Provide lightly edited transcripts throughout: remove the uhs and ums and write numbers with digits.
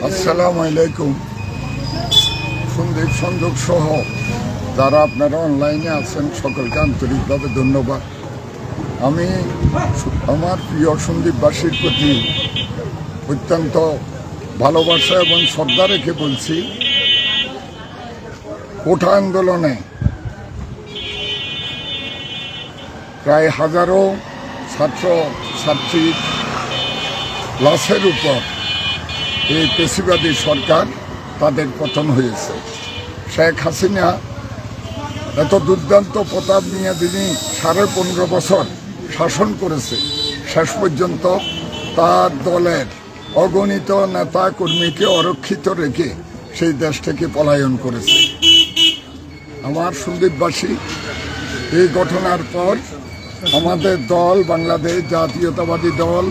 আসসালামু আলাইকুম। সন্দীপ সংযোগ সহ যারা আপনারা অনলাইনে আছেন সকলকে আন্তরিকভাবে ধন্যবাদ। আমি আমার প্রিয় সন্দীপবাসীর প্রতি অত্যন্ত ভালোবাসা এবং শ্রদ্ধা রেখে বলছি, কোঠা আন্দোলনে প্রায় হাজারো ছাত্র ছাত্রীর লাশের উপর এই পেশিবাদী সরকার তাদের পতন হয়েছে। শেখ হাসিনা এত দুর্দান্ত প্রতাপ নিয়ে যিনি 15.5 বছর শাসন করেছে, শেষ পর্যন্ত তার দলের অগণিত নেতা কর্মীকে অরক্ষিত রেখে সেই দেশ থেকে পলায়ন করেছে। আমার সন্দীপবাসী, এই ঘটনার পর আমাদের দল বাংলাদেশ জাতীয়তাবাদী দল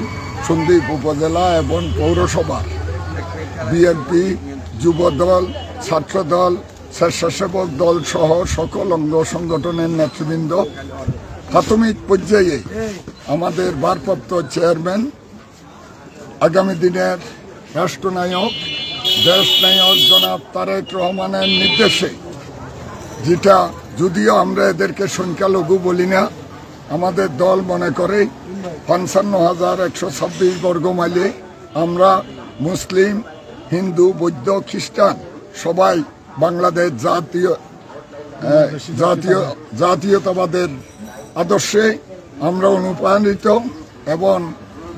সন্দীপ উপজেলা এবং পৌরসভা, বিএনপি, যুব দল, ছাত্র দল, স্বেচ্ছাসেবক দল সহ সকল অঙ্গ সংগঠনের নেতৃবৃন্দ প্রাথমিক পর্যায়ে আমাদের ভারপ্রাপ্ত চেয়ারম্যান, আগামী দিনের রাষ্ট্রনায়ক, দেশনায়ক জনাব তারেক রহমানের নির্দেশে, যেটা যদিও আমরা এদেরকে সংখ্যালঘু বলি না, আমাদের দল মনে করে 55,126 বর্গ মাইলে আমরা মুসলিম, হিন্দু, বৌদ্ধ, খ্রিস্টান সবাই বাংলাদেশ জাতীয়তাবাদের আদর্শে আমরা অনুপ্রাণিত এবং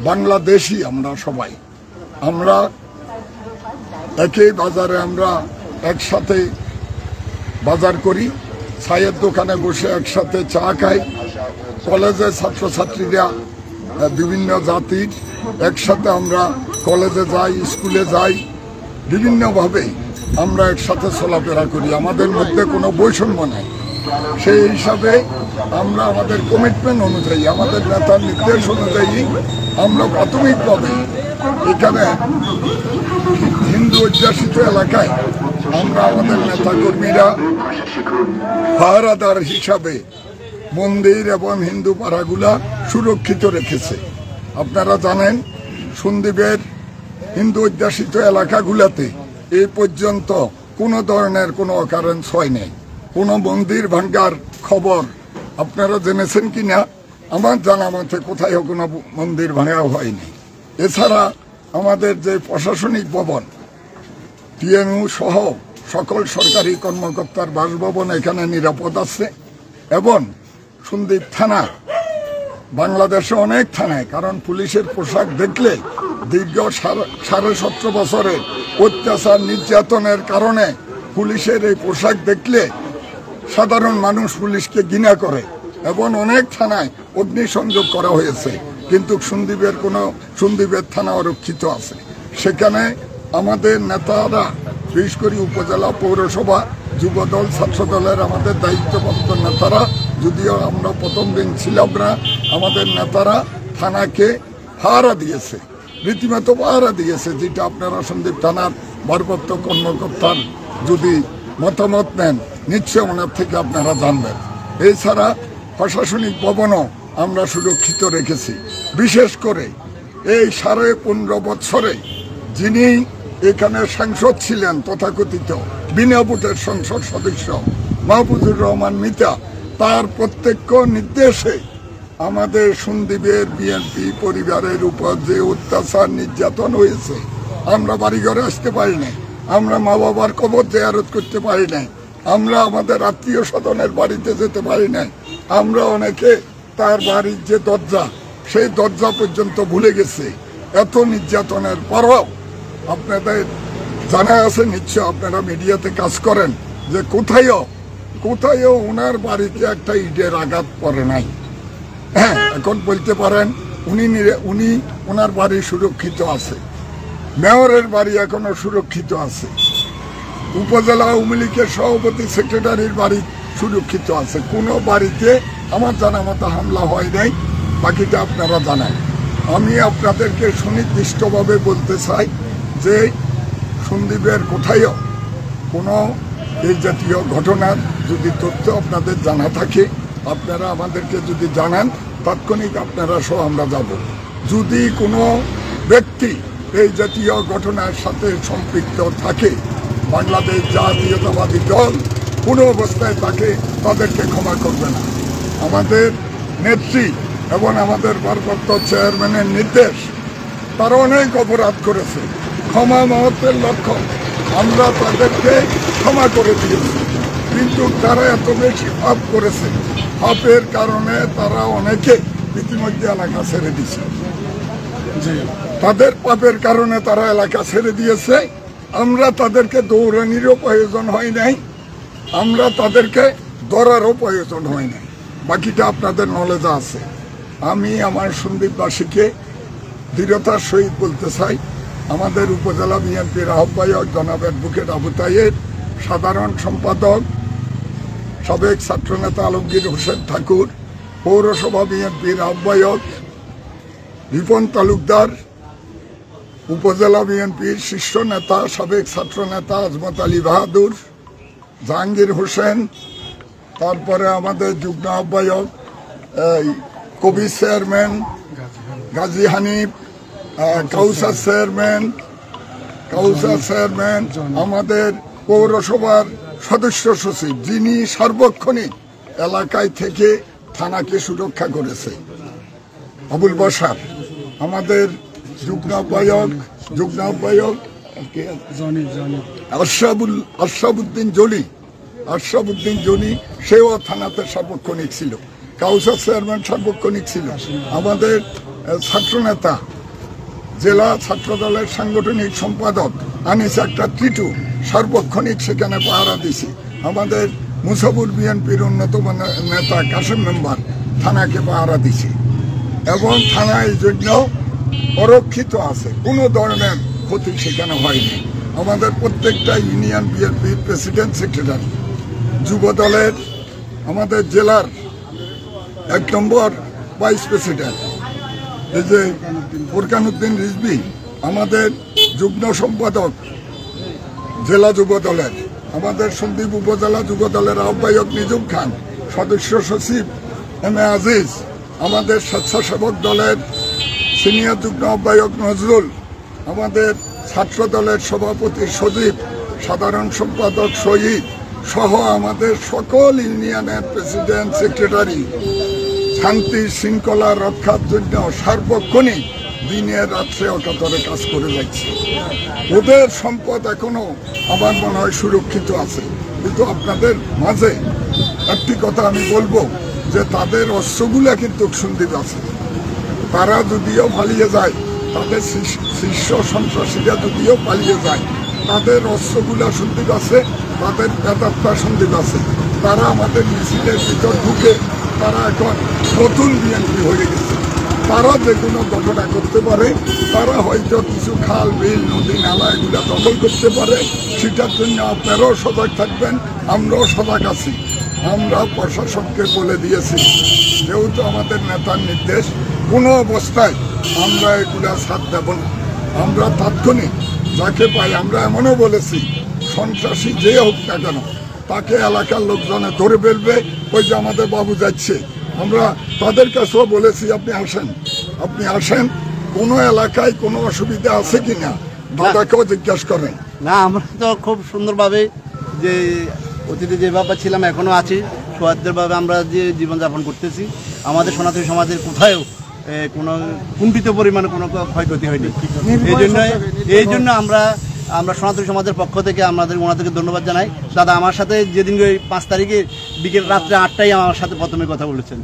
বাংলাদেশি আমরা সবাই। আমরা একই বাজারে আমরা একসাথে বাজার করি, চায়ের দোকানে বসে একসাথে চা খাই, কলেজে ছাত্রছাত্রীরা বিভিন্ন জাতির একসাথে আমরা কলেজে যাই, স্কুলে যাই, বিভিন্নভাবে আমরা একসাথে চলাফেরা করি, আমাদের মধ্যে কোনো বৈষম্য নেই। সেই হিসাবে আমরা আমাদের কমিটমেন্ট অনুযায়ী, আমাদের নেতার নির্দেশ অনুযায়ী আমরা প্রাথমিকভাবে এখানে হিন্দু অধ্যুষিত এলাকায় আমরা আমাদের নেতাকর্মীরা পাহারাদার হিসাবে মন্দির এবং হিন্দু পাড়াগুলা সুরক্ষিত রেখেছে। আপনারা জানেন, সন্দ্বীপের হিন্দু অধ্যুষিত এলাকাগুলোতে এই পর্যন্ত কোনো ধরনের কোনো অকারেন্স হয় নাই, কোনো মন্দির ভাঙ্গার খবর আপনারা জেনেছেন কিনা আমার জানা মতে কোথাও কোনো মন্দির ভাঙাও হয়নি। এছাড়া আমাদের যে প্রশাসনিক ভবন, টিএনইউ সহ সকল সরকারি কর্মকর্তার বাসভবন এখানে নিরাপদ আছে এবং সন্দ্বীপ থানা, বাংলাদেশে অনেক থানায়, কারণ পুলিশের পোশাক দেখলে দীর্ঘ 17.5 বছরের অত্যাচার নির্যাতনের কারণে পুলিশের এই পোশাক দেখলে সাধারণ মানুষ পুলিশকে ঘৃণা করে এবং অনেক থানায় অগ্নিসংযোগ করা হয়েছে, কিন্তু সন্দ্বীপের থানা অরক্ষিত আছে। সেখানে আমাদের নেতারা, বিশেষ করে উপজেলা, পৌরসভা, যুবদল, ছাত্রদলের আমাদের দায়িত্বপ্রাপ্ত নেতারা, যদিও আমরা প্রথম দিন ছিলাম না, আমাদের নেতারা থানাকে পাহারা দিয়েছে, রীতিমতো পাহারা দিয়েছে, যেটা আপনারা সন্দ্বীপ থানার ভারপ্রাপ্ত কর্মকর্তার যদি মতামত নেন নিশ্চয় ওনার থেকে আপনারা জানবেন। এছাড়া প্রশাসনিক ভবনও আমরা সুরক্ষিত রেখেছি। বিশেষ করে এই 15.5 বছরে যিনি এখানে সাংসদ ছিলেন, তথাকথিত বিনা ভোটের সংসদ সদস্য মাহফুজুর রহমান মিতা, তার প্রত্যক্ষ নির্দেশে আমাদের সন্দ্বীপের বিএনপি পরিবারের উপর যে অত্যাচার নির্যাতন হয়েছে, আমরা বাড়িঘরে আসতে পারি নাই, আমরা মা বাবার কবর জিয়ারত করতে পারি নাই, আমরা আমাদের আত্মীয় স্বজনের বাড়িতে যেতে পারি নাই, আমরা অনেকে তার বাড়ির যে দরজা, সেই দরজা পর্যন্ত ভুলে গেছে। এত নির্যাতনের পরও আপনাদের জানা আছে নিশ্চয়, আপনারা মিডিয়াতে কাজ করেন, যে কোথায়ও ওনার বাড়িতে একটা ইটের আঘাত পড়ে নাই। হ্যাঁ, এখন বলতে পারেন উনি ওনার বাড়ি সুরক্ষিত আছে, মেয়রের বাড়ি এখনো সুরক্ষিত আছে, উপজেলা আওয়ামী লীগের সভাপতি সেক্রেটারির বাড়ি সুরক্ষিত আছে, কোনো বাড়িতে আমার জানা মতো হামলা হয় নাই। বাকিটা আপনারা জানেন। আমি আপনাদেরকে সুনির্দিষ্টভাবে বলতে চাই যে সন্দ্বীপের কোথায়ও কোনো এই জাতীয় ঘটনার যদি তথ্য আপনাদের জানা থাকে, আপনারা আমাদেরকে যদি জানান, তাৎক্ষণিক আপনারা সহ আমরা যাব। যদি কোনো ব্যক্তি এই জাতীয় ঘটনার সাথে সম্পৃক্ত থাকে, বাংলাদেশ জাতীয়তাবাদী দল কোনো অবস্থায় তাদেরকে ক্ষমা করবে না। আমাদের নেত্রী এবং আমাদের ভারপ্রাপ্ত চেয়ারম্যানের নির্দেশ, তারা অনেক অপরাধ করেছে, ক্ষমা মহত্বের লক্ষ্য, আমরা তাদেরকে ক্ষমা করে দিয়েছি। কিন্তু তারা এত বেশি পাপ করেছে, পাপের কারণে তারা অনেকে ইতিমধ্যে এলাকা ছেড়ে দিয়েছে। তাদের পাপের কারণে তারা এলাকা ছেড়ে দিয়েছে। আমরা তাদেরকে দৌড়ানিরও প্রয়োজন হয় নাই, আমরা তাদেরকে ধরারও প্রয়োজন হয় নাই। বাকিটা আপনাদের নলেজে আছে। আমি আমার সন্দ্বীপবাসীকে দৃঢ়তার সহিত বলতে চাই, আমাদের উপজেলা বিএনপির আহ্বায়ক জনাব অ্যাডভোকেট আবু তাইয়ের, সাধারণ সম্পাদক সাবেক ছাত্রনেতা আলমগীর হোসেন ঠাকুর, পৌরসভা বিএনপির আহ্বায়ক রিপন তালুকদার, উপজেলা বিএনপির শীর্ষ নেতা সাবেক ছাত্রনেতা আজমত আলী বাহাদুর, জাহাঙ্গীর হোসেন, তারপরে আমাদের যুগ্ম আহ্বায়ক কবি চেয়ারম্যান গাজী হানিফ, কাউসার চেয়ারম্যান, আমাদের পৌরসভার সদস্য সচিব, যিনি সার্বক্ষণিক এলাকায় থেকে থানাকে সুরক্ষা করেছে, আবুল বশার, আমাদের যুগ্ম আহ্বায়ক আশরাফুদ্দিন জনি, সেও থানাতে সার্বক্ষণিক ছিল, কাউসার চেয়ারম্যান সার্বক্ষণিক ছিল, আমাদের ছাত্রনেতা জেলা ছাত্র দলের সাংগঠনিক সম্পাদক আনিস আক্তার টিটু সার্বক্ষণিক সেখানে পাহারা দিছি, আমাদের মুসাফুর বিএনপির অন্যতম নেতা কাশেম মেম্বার থানাকে পাহারা দিছি, এবং থানা এই জন্য অরক্ষিত আছে, কোনো ধরনের ক্ষতি সেখানে হয়নি। আমাদের প্রত্যেকটা ইউনিয়ন বিএনপির প্রেসিডেন্ট সেক্রেটারি, যুব দলের আমাদের জেলার 1 নম্বর ভাইস প্রেসিডেন্ট এই যে ফুরকানুদ্দিন রিজভী, আমাদের যুগ্ম সম্পাদক জেলা যুব দলের, আমাদের সন্দ্বীপ উপজেলা যুব দলের আহ্বায়ক নিজুম খান, সদস্য সচিব এম এ আজিজ, আমাদের স্বেচ্ছাসেবক দলের সিনিয়র যুগ্ম আহ্বায়ক নজরুল, আমাদের ছাত্র দলের সভাপতি সজীব, সাধারণ সম্পাদক শহীদ সহ আমাদের সকল ইউনিয়নের প্রেসিডেন্ট সেক্রেটারি শান্তি শৃঙ্খলা রক্ষার জন্য সার্বক্ষণিক দিনে রাত্রে অকাতরে কাজ করে যাচ্ছে। ওদের সম্পদ এখনো আমার মনে হয় সুরক্ষিত আছে। কিন্তু আপনাদের মাঝে একটি কথা আমি বলবো যে তাদের অস্ত্রগুলা কিন্তু সন্দীপ আছে। তারা যদিও পালিয়ে যায়, তাদের শীর্ষ সন্ত্রাসীরা যদিও পালিয়ে যায়, তাদের অস্ত্রগুলা সন্দীপ আছে, তাদের প্রেতাত্মা সন্দীপ আছে। তারা আমাদের মিছিলের ভিতর ঢুকে তারা এখন নতুন বিএনপি হয়ে গেছে। তারা যে কোনো ঘটনা করতে পারে, তারা হয়তো কিছু খাল বিল নদী নালা এগুলা দখল করতে পারে। সেটার জন্য আপনারাও সজাগ থাকবেন, আমরাও সজাগ আছি। আমরা প্রশাসনকে বলে দিয়েছি, যেহেতু আমাদের নেতার নির্দেশ, কোনো অবস্থায় আমরা এগুলা সাথ দেব না। আমরা তাৎক্ষণিক যাকে পাই, আমরা এমনও বলেছি সন্ত্রাসী যে হোক না কেন তাকে এলাকার লোকজনে ধরে ফেলবে। ওই যে আমাদের বাবু যাচ্ছে, আমরা তাদের কাছেও বলেছি আপনি আসেন, কোনো এলাকায় কোনো অসুবিধা আছে কিনা দাদাকেও জিজ্ঞাসা করেন। না, আমরা তো খুব সুন্দরভাবে যে অতীতে যেভাবে ছিলাম এখনো আছি, সৌহার্দ্যভাবে আমরা যে জীবনযাপন করতেছি। আমাদের সনাতনী সমাজের কোথাও কোনো কুণ্ঠিত পরিমাণে কোনো ক্ষয়ক্ষতি হয়নি। এই জন্য আমরা সনাতনী সমাজের পক্ষ থেকে ওনাদেরকে ধন্যবাদ জানাই। দাদা আমার সাথে যেদিন 5 তারিখে বিকেল রাত্রে 8টায় আমার সাথে প্রথমে কথা বলেছেন,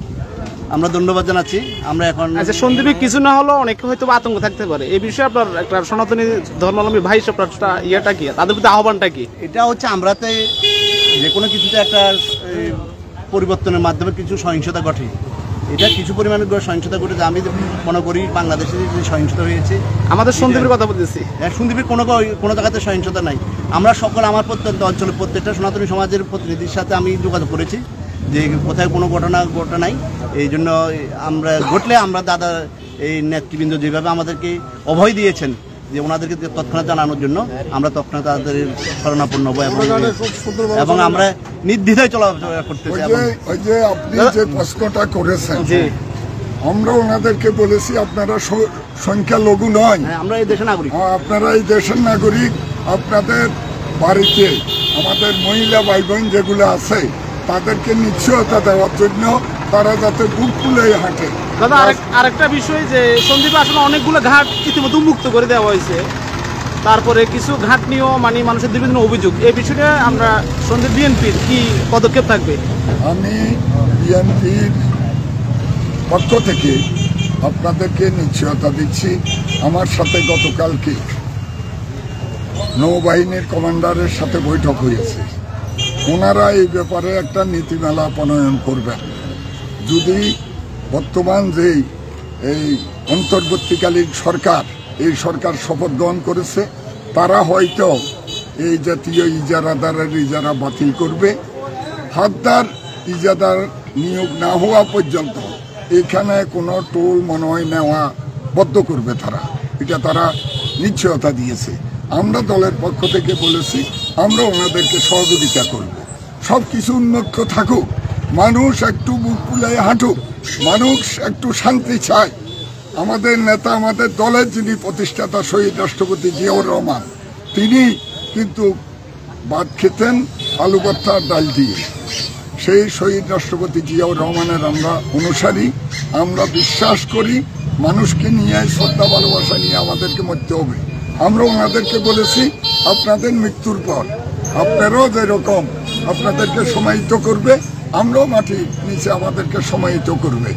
আমরা ধন্যবাদ জানাচ্ছি। আমরা এখন সন্দীপে কিছু না হলো অনেকে হয়তো আতঙ্ক থাকতে পারে, এই বিষয়ে আপনার একটা সনাতনী ধর্মাবলম্বী ভাই আপনার ইয়েটা কি, তাদের প্রতি আহ্বানটা কি? এটা হচ্ছে আমরাতে যে কোনো কিছুতে একটা পরিবর্তনের মাধ্যমে কিছু সহিংসতা ঘটে, এটা কিছু পরিমাণে সহিংসতা ঘটেছে। আমি মনে করি বাংলাদেশে যে সহিংসতা হয়েছে, আমাদের সন্দীপের কথা বলতেছি, সন্দীপের কোনো জায়গাতে সহিংসতা নাই। আমরা সকল আমার প্রত্যন্ত অঞ্চলের প্রত্যেকটা সনাতনী সমাজের প্রতিনিধির সাথে আমি যোগাযোগ করেছি যে কোথায় কোনো ঘটনা নাই। এই জন্য আমরা ঘটলে আমরা দাদা এই নেতৃবৃন্দ যেভাবে আমাদেরকে অভয় দিয়েছেন যে ওনাদেরকে তৎক্ষণাৎ জানানোর জন্য, আমরা তৎক্ষণাৎ তাদের শরণাপন্ন হবো এবং আমরা নির্দ্বিধায় চলাফেরা করতেছি। ওই যে আপনি যে প্রশ্নটা করেছেন, আমরা ওনাদেরকে বলেছি আপনারা সংখ্যালঘু নয়, হ্যাঁ, আমরা এই দেশের নাগরিক। আপনারা এই দেশের নাগরিক। আপনাদের বাড়িতে আমাদের মহিলা ভাই বোন যেগুলো আছে তাদেরকে নিশ্চয়তা দেওয়ার জন্য তারা যাতে বুক ফুলে হাঁটে। দাদা আরেকটা বিষয় যে সন্দ্বীপে আসলে অনেকগুলো ঘাট ইতিমধ্যে উন্মুক্ত করে দেওয়া হয়েছে, তারপরে কিছু ঘাট নিয়েও মানে মানুষের বিভিন্ন অভিযোগ, এই বিষয়ে আমরা সন্দ্বীপ বিএনপির কি পদক্ষেপ থাকবে? আমি বিএনপির পক্ষ থেকে আপনাদেরকে নিশ্চয়তা দিচ্ছি, আমার সাথে গতকালকে নৌবাহিনীর কমান্ডারের সাথে বৈঠক হয়েছে। ওনারা এই ব্যাপারে একটা নীতিমালা প্রণয়ন করবেন। যদি বর্তমান যেই এই অন্তর্বর্তীকালীন সরকার, এই সরকার শপথ গ্রহণ করেছে, তারা হয়তো এই জাতীয় ইজারাদারের ইজারা বাতিল করবে। হাতদার ইজাদার নিয়োগ না হওয়া পর্যন্ত এখানে কোনো টোল মনে হয় নেওয়া বদ্ধ করবে তারা, এটা তারা নিশ্চয়তা দিয়েছে। আমরা দলের পক্ষ থেকে বলেছি আমরা ওনাদেরকে সহযোগিতা করব। সব কিছু উন্মুক্ত থাকুক, মানুষ একটু বুক ফুলাই হাঁটুক, মানুষ একটু শান্তি চায়। আমাদের নেতা, আমাদের দলের যিনি প্রতিষ্ঠাতা শহীদ রাষ্ট্রপতি জিয়াউর রহমান, তিনি কিন্তু ভাত খেতেন আলু ভর্তা ডাল দিয়ে। সেই শহীদ রাষ্ট্রপতি জিয়াউর রহমানের আমরা অনুসারী। আমরা বিশ্বাস করি মানুষকে নিয়ে শ্রদ্ধা ভালোবাসা নিয়ে আমাদেরকে মরতে হবে। আমরা ওনাদেরকে বলেছি আপনাদের মৃত্যুর পর আপনারাও যেরকম আপনাদেরকে সমাহিত করবে, আমরাও মাটির নিচে আমাদেরকে সমাহিত করবে।